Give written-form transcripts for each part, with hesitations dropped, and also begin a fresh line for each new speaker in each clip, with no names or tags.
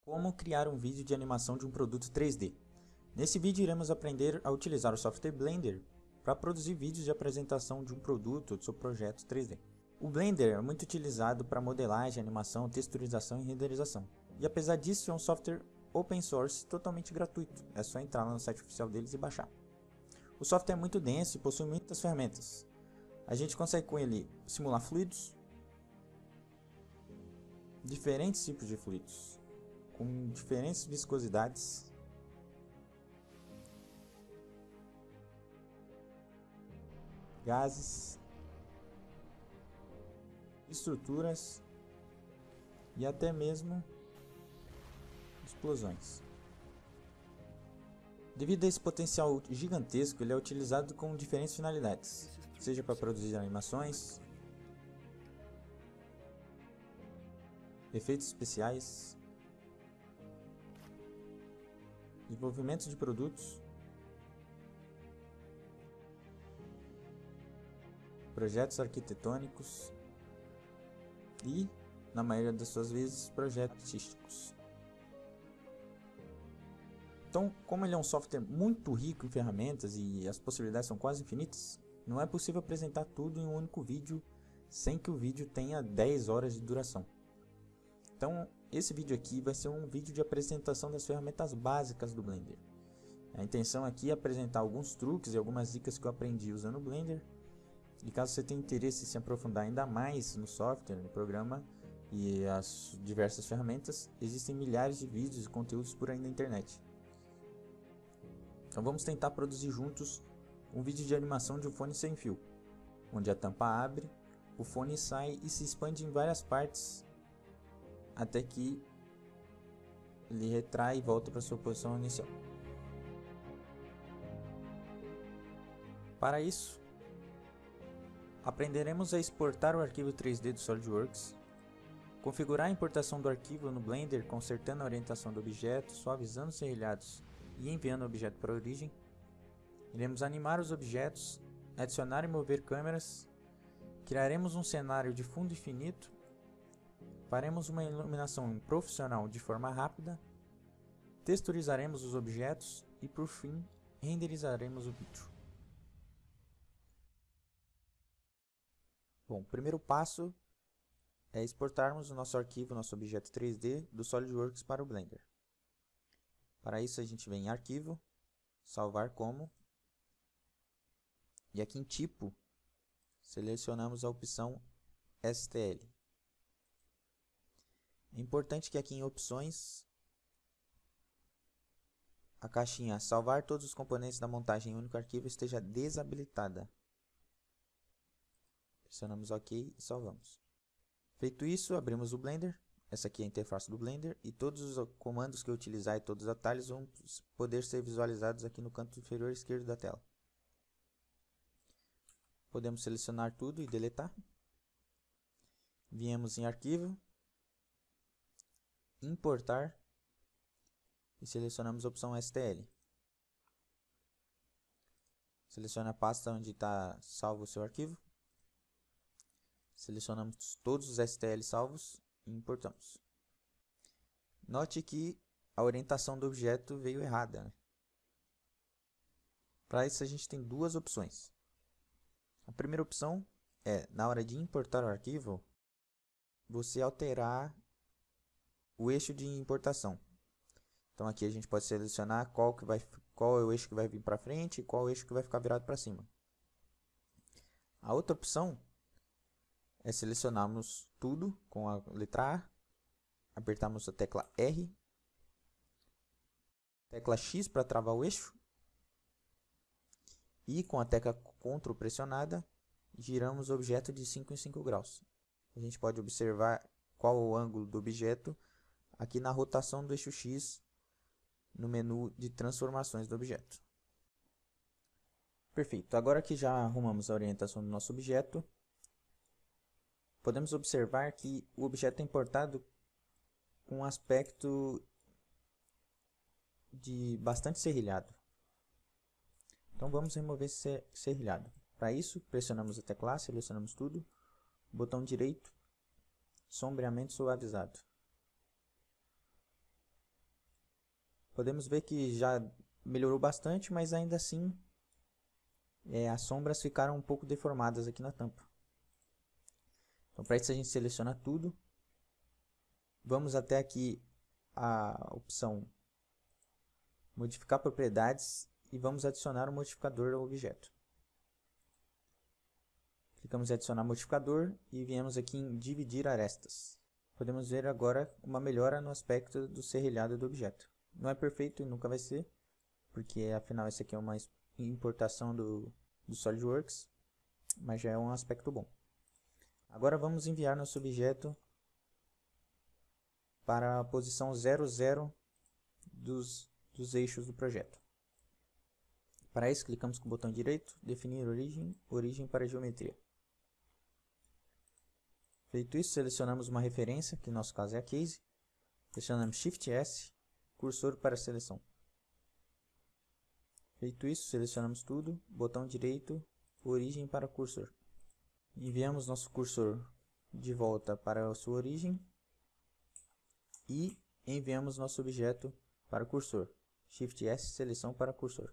Como criar um vídeo de animação de um produto 3D. Nesse vídeo iremos aprender a utilizar o software Blender para produzir vídeos de apresentação de um produto ou de seu projeto 3D. O Blender é muito utilizado para modelagem, animação, texturização e renderização. E apesar disso é um software open source totalmente gratuito, é só entrar no site oficial deles e baixar. O software é muito denso e possui muitas ferramentas. A gente consegue com ele simular fluidos, diferentes tipos de fluidos, com diferentes viscosidades, gases, estruturas e até mesmo explosões. Devido a esse potencial gigantesco, ele é utilizado com diferentes finalidades, seja para produzir animações, efeitos especiais, desenvolvimento de produtos, projetos arquitetônicos e, na maioria das suas vezes, projetos artísticos. Então, como ele é um software muito rico em ferramentas e as possibilidades são quase infinitas, não é possível apresentar tudo em um único vídeo sem que o vídeo tenha 10 horas de duração. Então, esse vídeo aqui vai ser um vídeo de apresentação das ferramentas básicas do Blender. A intenção aqui é apresentar alguns truques e algumas dicas que eu aprendi usando o Blender. E caso você tenha interesse em se aprofundar ainda mais no software, no programa e as diversas ferramentas, existem milhares de vídeos e conteúdos por aí na internet. Então vamos tentar produzir juntos um vídeo de animação de um fone sem fio, onde a tampa abre, o fone sai e se expande em várias partes até que ele retrai e volta para sua posição inicial. Para isso, aprenderemos a exportar o arquivo 3D do SolidWorks, configurar a importação do arquivo no Blender consertando a orientação do objeto, suavizando os serrilhados e enviando o objeto para a origem. Iremos animar os objetos, adicionar e mover câmeras, criaremos um cenário de fundo infinito, faremos uma iluminação profissional de forma rápida, texturizaremos os objetos e, por fim, renderizaremos o vídeo. Bom, o primeiro passo é exportarmos o nosso arquivo, nosso objeto 3D do SolidWorks para o Blender. Para isso a gente vem em Arquivo, Salvar como, e aqui em Tipo, selecionamos a opção STL. É importante que aqui em Opções, a caixinha Salvar todos os componentes da montagem em um único arquivo esteja desabilitada. Pressionamos OK e salvamos. Feito isso, abrimos o Blender. Essa aqui é a interface do Blender e todos os comandos que eu utilizar e todos os atalhos vão poder ser visualizados aqui no canto inferior esquerdo da tela. Podemos selecionar tudo e deletar. Viemos em Arquivo, Importar e selecionamos a opção STL. Selecione a pasta onde está salvo o seu arquivo. Selecionamos todos os STL salvos e importamos. Note que a orientação do objeto veio errada, né? Para isso a gente tem duas opções. A primeira opção é, na hora de importar o arquivo, você alterar o eixo de importação. Então aqui a gente pode selecionar qual é o eixo que vai vir para frente e qual é o eixo que vai ficar virado para cima. A outra opção é selecionarmos tudo com a letra A, apertarmos a tecla R, tecla X para travar o eixo e com a tecla Ctrl pressionada giramos o objeto de 5 em 5 graus. A gente pode observar qual é o ângulo do objeto aqui na rotação do eixo X no menu de transformações do objeto. Perfeito, agora que já arrumamos a orientação do nosso objeto, podemos observar que o objeto é importado com um aspecto de bastante serrilhado. Então vamos remover esse serrilhado. Para isso, pressionamos a tecla A, selecionamos tudo, botão direito, sombreamento suavizado. Podemos ver que já melhorou bastante, mas ainda assim as sombras ficaram um pouco deformadas aqui na tampa. Então, para isso a gente seleciona tudo. Vamos até aqui a opção modificar propriedades e vamos adicionar um modificador ao objeto. Clicamos em adicionar modificador e viemos aqui em dividir arestas. Podemos ver agora uma melhora no aspecto do serrilhado do objeto. Não é perfeito e nunca vai ser, porque afinal esse aqui é uma importação do SolidWorks, mas já é um aspecto bom. Agora vamos enviar nosso objeto para a posição 00 dos eixos do projeto. Para isso, clicamos com o botão direito, definir origem para geometria. Feito isso, selecionamos uma referência, que no nosso caso é a case, pressionamos Shift S, cursor para seleção. Feito isso, selecionamos tudo, botão direito, origem para cursor. Enviamos nosso cursor de volta para a sua origem e enviamos nosso objeto para o cursor. Shift S, seleção para cursor.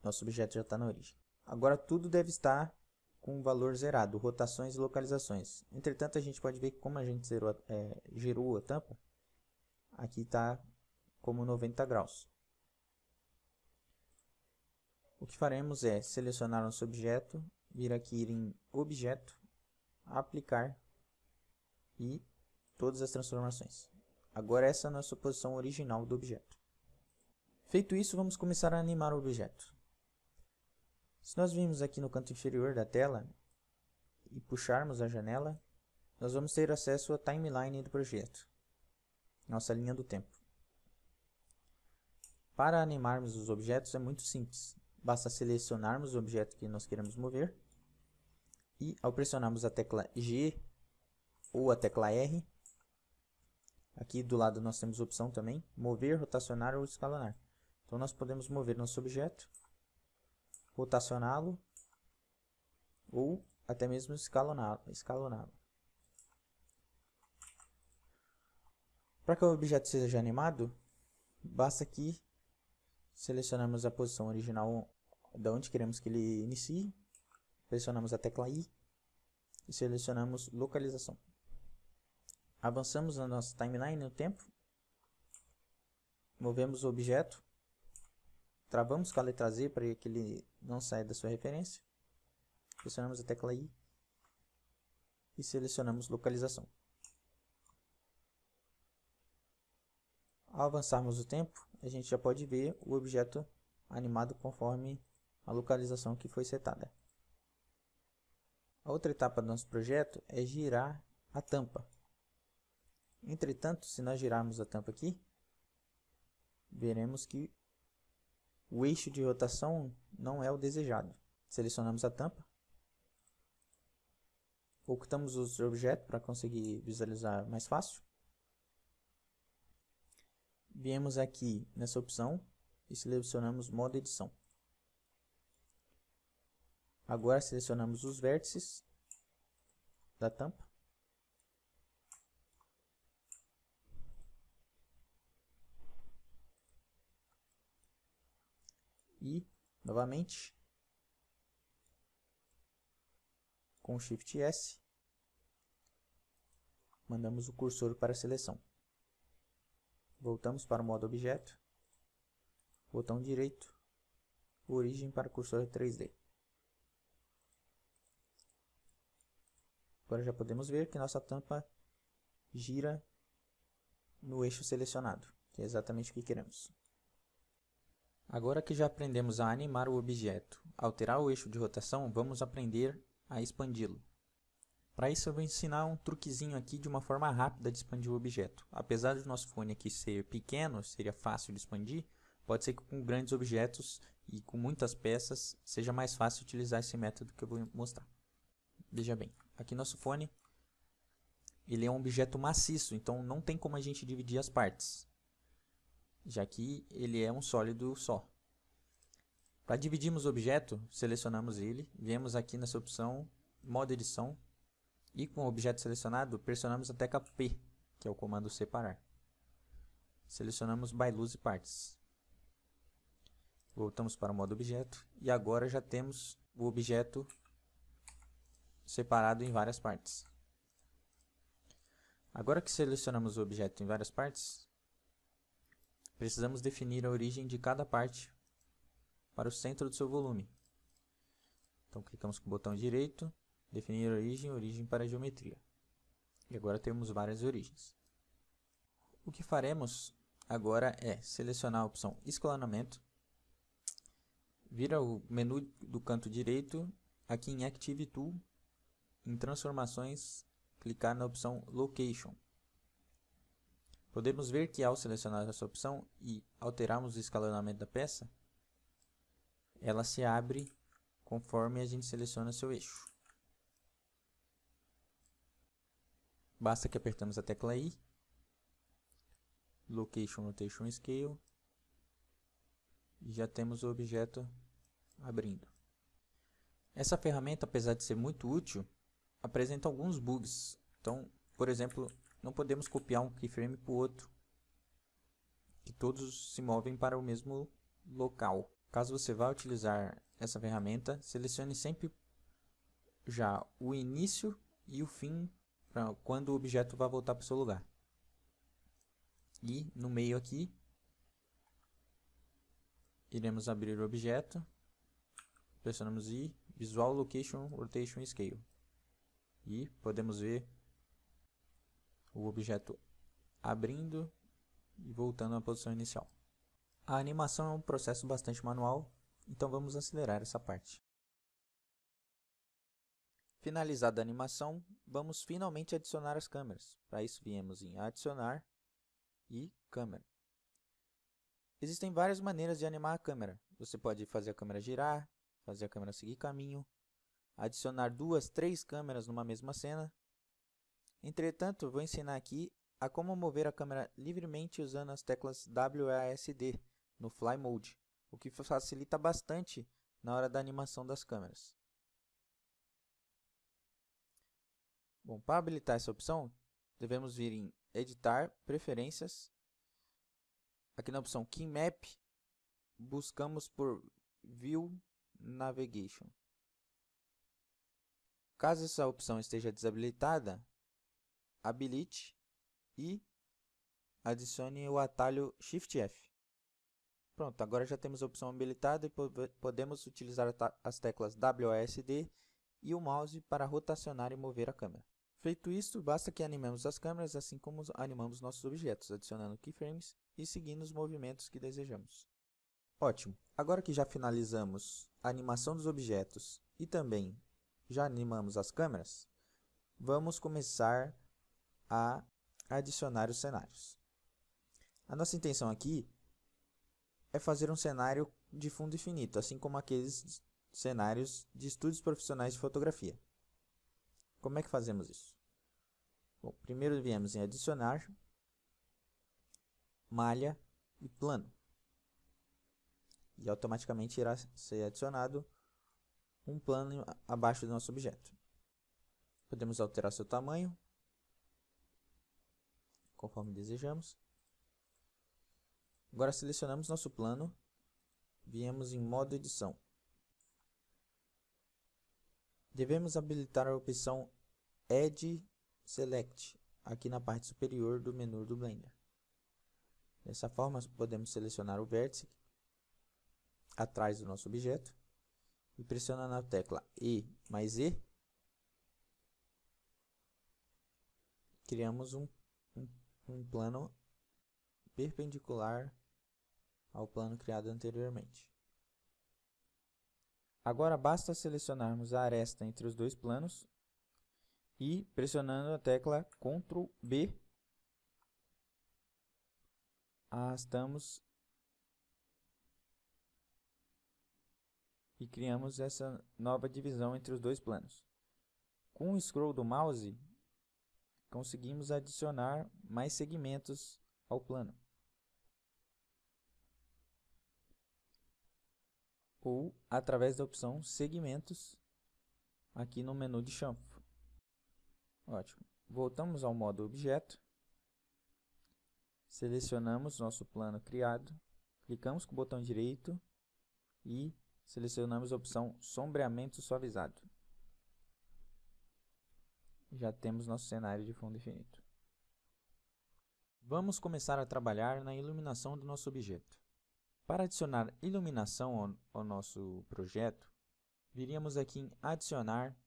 Nosso objeto já está na origem. Agora tudo deve estar com o valor zerado, rotações e localizações. Entretanto, a gente pode ver que como a gente gerou a tampa, aqui está como 90 graus. O que faremos é selecionar nosso objeto, vir aqui em objeto, aplicar e todas as transformações. Agora essa é a nossa posição original do objeto. Feito isso, vamos começar a animar o objeto. Se nós virmos aqui no canto inferior da tela e puxarmos a janela, nós vamos ter acesso à timeline do projeto, nossa linha do tempo. Para animarmos os objetos é muito simples, basta selecionarmos o objeto que nós queremos mover e ao pressionarmos a tecla G ou a tecla R, aqui do lado nós temos a opção também, mover, rotacionar ou escalonar. Então nós podemos mover nosso objeto, rotacioná-lo ou até mesmo escaloná-lo. Para que o objeto seja animado, basta que selecionamos a posição original da onde queremos que ele inicie, pressionamos a tecla I e selecionamos localização. Avançamos na nossa timeline no tempo, movemos o objeto, travamos com a letra Z para que ele não saia da sua referência, pressionamos a tecla I e selecionamos localização. Ao avançarmos o tempo, a gente já pode ver o objeto animado conforme a localização que foi setada. A outra etapa do nosso projeto é girar a tampa. Entretanto, se nós girarmos a tampa aqui, veremos que o eixo de rotação não é o desejado. Selecionamos a tampa, ocultamos o objeto para conseguir visualizar mais fácil. Viemos aqui nessa opção e selecionamos modo edição. Agora selecionamos os vértices da tampa. E, novamente, com Shift S, mandamos o cursor para a seleção. Voltamos para o modo objeto, botão direito, origem para cursor 3D. Agora já podemos ver que nossa tampa gira no eixo selecionado, que é exatamente o que queremos. Agora que já aprendemos a animar o objeto, alterar o eixo de rotação, vamos aprender a expandi-lo. Para isso eu vou ensinar um truquezinho aqui de uma forma rápida de expandir o objeto. Apesar do nosso fone aqui ser pequeno, seria fácil de expandir, pode ser que com grandes objetos e com muitas peças seja mais fácil utilizar esse método que eu vou mostrar. Veja bem, aqui nosso fone ele é um objeto maciço, então não tem como a gente dividir as partes, já que ele é um sólido só. Para dividirmos o objeto, selecionamos ele, viemos aqui nessa opção, modo edição, e com o objeto selecionado, pressionamos a tecla P, que é o comando separar. Selecionamos by Loose Parts. Voltamos para o modo objeto e agora já temos o objeto separado em várias partes. Agora que selecionamos o objeto em várias partes, precisamos definir a origem de cada parte para o centro do seu volume. Então clicamos com o botão direito, definir origem, origem para a geometria. E agora temos várias origens. O que faremos agora é selecionar a opção escalonamento, vir ao menu do canto direito, aqui em Active Tool, em transformações, clicar na opção Location. Podemos ver que ao selecionar essa opção e alterarmos o escalonamento da peça, ela se abre conforme a gente seleciona seu eixo. Basta que apertamos a tecla I, Location, Rotation, Scale, e já temos o objeto abrindo. Essa ferramenta, apesar de ser muito útil, apresenta alguns bugs. Então, por exemplo, não podemos copiar um keyframe para o outro, que todos se movem para o mesmo local. Caso você vá utilizar essa ferramenta, selecione sempre já o início e o fim para quando o objeto vai voltar para o seu lugar. E no meio aqui, iremos abrir o objeto, pressionamos I, Visual, Location, Rotation, Scale. E podemos ver o objeto abrindo e voltando à posição inicial. A animação é um processo bastante manual, então vamos acelerar essa parte. Finalizada a animação, vamos finalmente adicionar as câmeras. Para isso viemos em Adicionar e Câmera. Existem várias maneiras de animar a câmera. Você pode fazer a câmera girar, fazer a câmera seguir caminho, adicionar 2, 3 câmeras numa mesma cena. Entretanto, vou ensinar aqui a como mover a câmera livremente usando as teclas WASD no Fly Mode, o que facilita bastante na hora da animação das câmeras. Bom, para habilitar essa opção, devemos vir em Editar, Preferências. Aqui na opção Key Map, buscamos por View Navigation. Caso essa opção esteja desabilitada, habilite e adicione o atalho Shift F. Pronto, agora já temos a opção habilitada e podemos utilizar as teclas WASD e o mouse para rotacionar e mover a câmera. Feito isso, basta que animemos as câmeras assim como animamos nossos objetos, adicionando keyframes e seguindo os movimentos que desejamos. Ótimo! Agora que já finalizamos a animação dos objetos e também já animamos as câmeras, vamos começar a adicionar os cenários. A nossa intenção aqui é fazer um cenário de fundo infinito, assim como aqueles cenários de estúdios profissionais de fotografia. Como é que fazemos isso? Bom, primeiro viemos em Adicionar, Malha e Plano. E automaticamente irá ser adicionado um plano abaixo do nosso objeto. Podemos alterar seu tamanho, conforme desejamos. Agora selecionamos nosso plano, viemos em modo edição. Devemos habilitar a opção Add Select aqui na parte superior do menu do Blender. Dessa forma podemos selecionar o vértice atrás do nosso objeto e pressionando a tecla E mais E, criamos um plano perpendicular ao plano criado anteriormente. Agora basta selecionarmos a aresta entre os dois planos e pressionando a tecla Ctrl B, arrastamos e criamos essa nova divisão entre os dois planos. Com o scroll do mouse, conseguimos adicionar mais segmentos ao plano. Ou através da opção Segmentos aqui no menu de chanfro. Ótimo. Voltamos ao modo objeto Selecionamos nosso plano criado, clicamos com o botão direito e selecionamos a opção Sombreamento Suavizado. Já temos nosso cenário de fundo infinito. Vamos começar a trabalhar na iluminação do nosso objeto. Para adicionar iluminação ao nosso projeto, viríamos aqui em Adicionar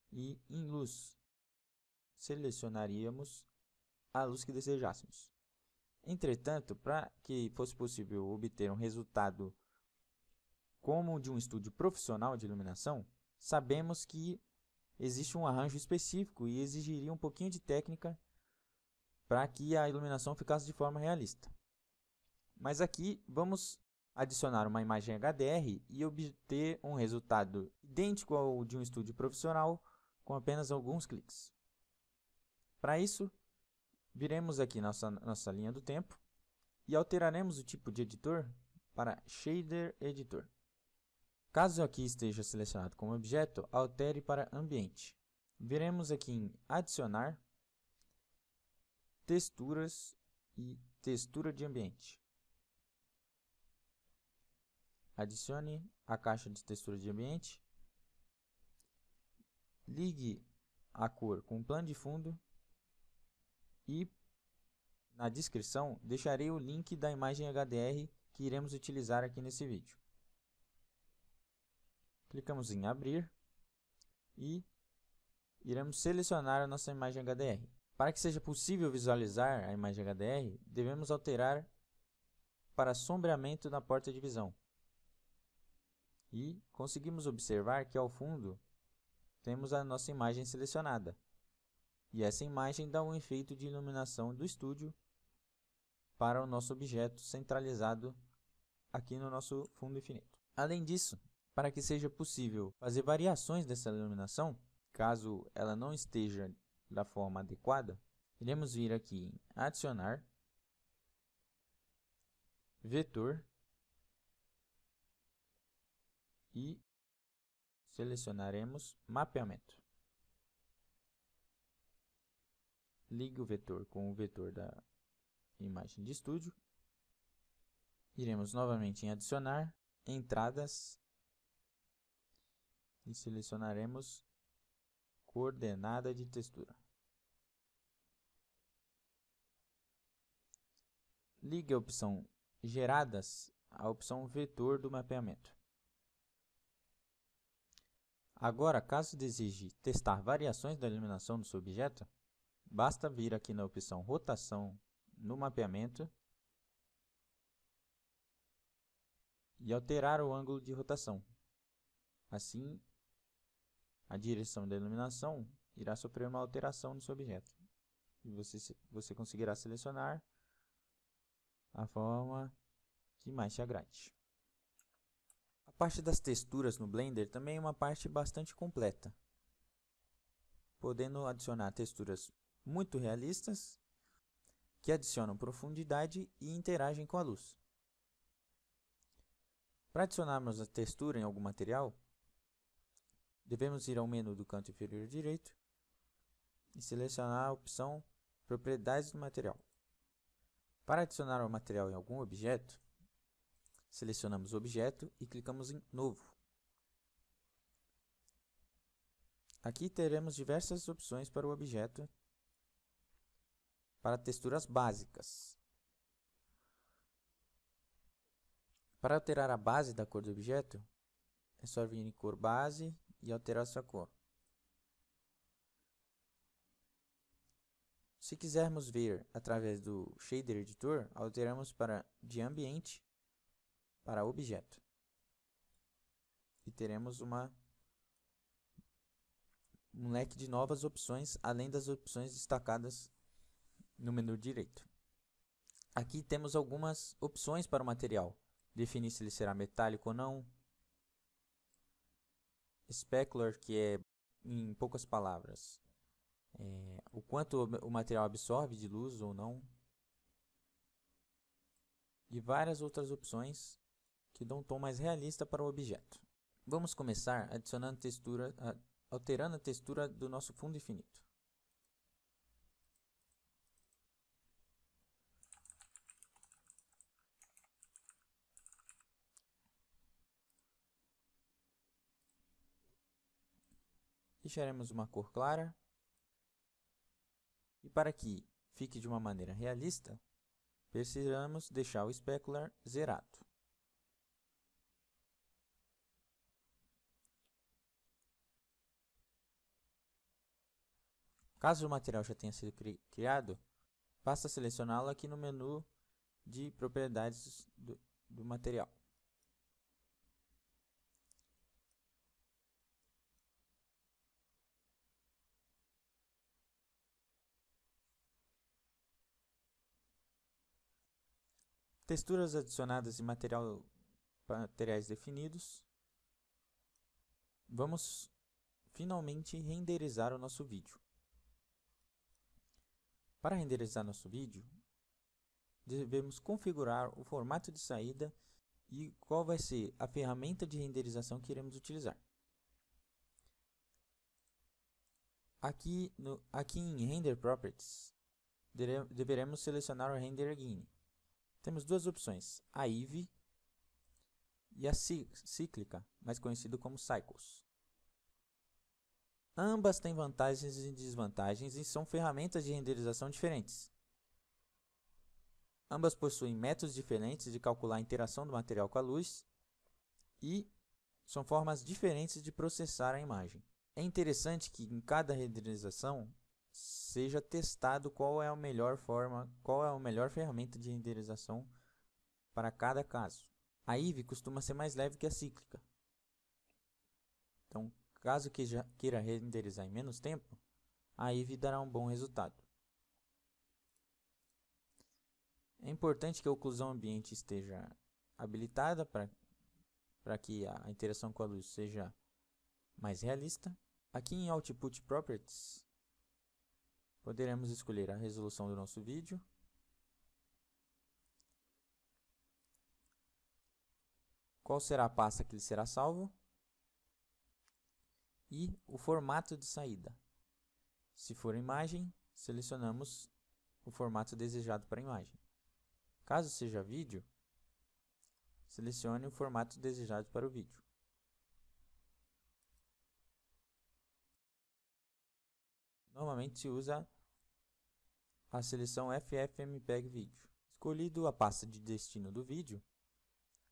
e em Luz. Selecionaríamos a luz que desejássemos. Entretanto, para que fosse possível obter um resultado como o de um estúdio profissional de iluminação, sabemos que existe um arranjo específico e exigiria um pouquinho de técnica para que a iluminação ficasse de forma realista. Mas aqui vamos adicionar uma imagem HDR e obter um resultado idêntico ao de um estúdio profissional com apenas alguns cliques. Para isso, viremos aqui nossa linha do tempo e alteraremos o tipo de editor para Shader Editor. Caso aqui esteja selecionado como objeto, altere para Ambiente. Viremos aqui em Adicionar, Texturas e Textura de Ambiente. Adicione a caixa de textura de ambiente. Ligue a cor com o plano de fundo. E na descrição deixarei o link da imagem HDR que iremos utilizar aqui nesse vídeo. Clicamos em Abrir e iremos selecionar a nossa imagem HDR. Para que seja possível visualizar a imagem HDR, devemos alterar para sombreamento na porta de visão. E conseguimos observar que ao fundo temos a nossa imagem selecionada. E essa imagem dá um efeito de iluminação do estúdio para o nosso objeto centralizado aqui no nosso fundo infinito. Além disso, para que seja possível fazer variações dessa iluminação, caso ela não esteja da forma adequada, iremos vir aqui em Adicionar, Vetor e selecionaremos Mapeamento. Ligue o vetor com o vetor da imagem de estúdio. Iremos novamente em Adicionar, Entradas e selecionaremos Coordenada de textura. Ligue a opção Geradas à opção Vetor do mapeamento. Agora, caso deseje testar variações da iluminação do seu objeto, basta vir aqui na opção Rotação no mapeamento e alterar o ângulo de rotação. Assim, a direção da iluminação irá sofrer uma alteração no seu objeto. E você conseguirá selecionar a forma que mais te agrade. A parte das texturas no Blender também é uma parte bastante completa, podendo adicionar texturas muito realistas que adicionam profundidade e interagem com a luz. Para adicionarmos a textura em algum material, devemos ir ao menu do canto inferior direito e selecionar a opção Propriedades do material. Para adicionar o material em algum objeto, selecionamos o objeto e clicamos em Novo. Aqui teremos diversas opções para o objeto para texturas básicas. Para alterar a base da cor do objeto, é só vir em Cor Base e alterar sua cor. Se quisermos ver através do Shader Editor, alteramos de Ambiente para Objeto. E teremos um leque de novas opções, além das opções destacadas no menu direito. Aqui temos algumas opções para o material. Definir se ele será metálico ou não. Specular, que é, em poucas palavras, o quanto o material absorve de luz ou não. E várias outras opções que dão um tom mais realista para o objeto. Vamos começar adicionando textura, alterando a textura do nosso fundo infinito. Deixaremos uma cor clara. E para que fique de uma maneira realista, precisamos deixar o specular zerado. Caso o material já tenha sido criado, basta selecioná-lo aqui no menu de propriedades do material. Texturas adicionadas e materiais definidos. Vamos finalmente renderizar o nosso vídeo. Para renderizar nosso vídeo, devemos configurar o formato de saída e qual vai ser a ferramenta de renderização que iremos utilizar. Aqui em Render Properties, deveremos selecionar o Render Again. Temos duas opções, a Eevee e a cíclica, mais conhecido como Cycles. Ambas têm vantagens e desvantagens e são ferramentas de renderização diferentes. Ambas possuem métodos diferentes de calcular a interação do material com a luz e são formas diferentes de processar a imagem. É interessante que em cada renderização seja testado qual é a melhor ferramenta de renderização para cada caso. A Eevee costuma ser mais leve que a cíclica. Então, caso queira renderizar em menos tempo, a Eevee dará um bom resultado. É importante que a oclusão ambiente esteja habilitada para que a interação com a luz seja mais realista. Aqui em Output Properties, poderemos escolher a resolução do nosso vídeo. Qual será a pasta que ele será salvo. E o formato de saída. Se for imagem, selecionamos o formato desejado para a imagem. Caso seja vídeo, selecione o formato desejado para o vídeo. Normalmente se usa a seleção FFmpeg Video. Escolhido a pasta de destino do vídeo,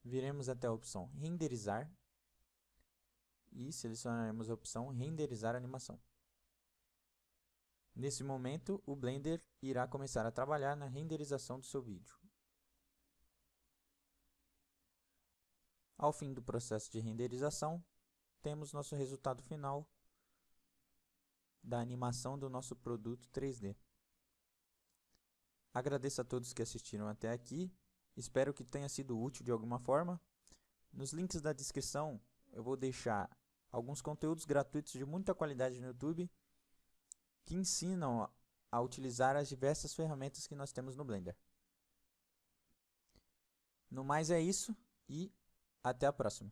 viremos até a opção Renderizar e selecionaremos a opção Renderizar animação. Nesse momento, o Blender irá começar a trabalhar na renderização do seu vídeo. Ao fim do processo de renderização, temos nosso resultado final da animação do nosso produto 3D. Agradeço a todos que assistiram até aqui, espero que tenha sido útil de alguma forma. Nos links da descrição eu vou deixar alguns conteúdos gratuitos de muita qualidade no YouTube que ensinam a utilizar as diversas ferramentas que nós temos no Blender. No mais é isso e até a próxima.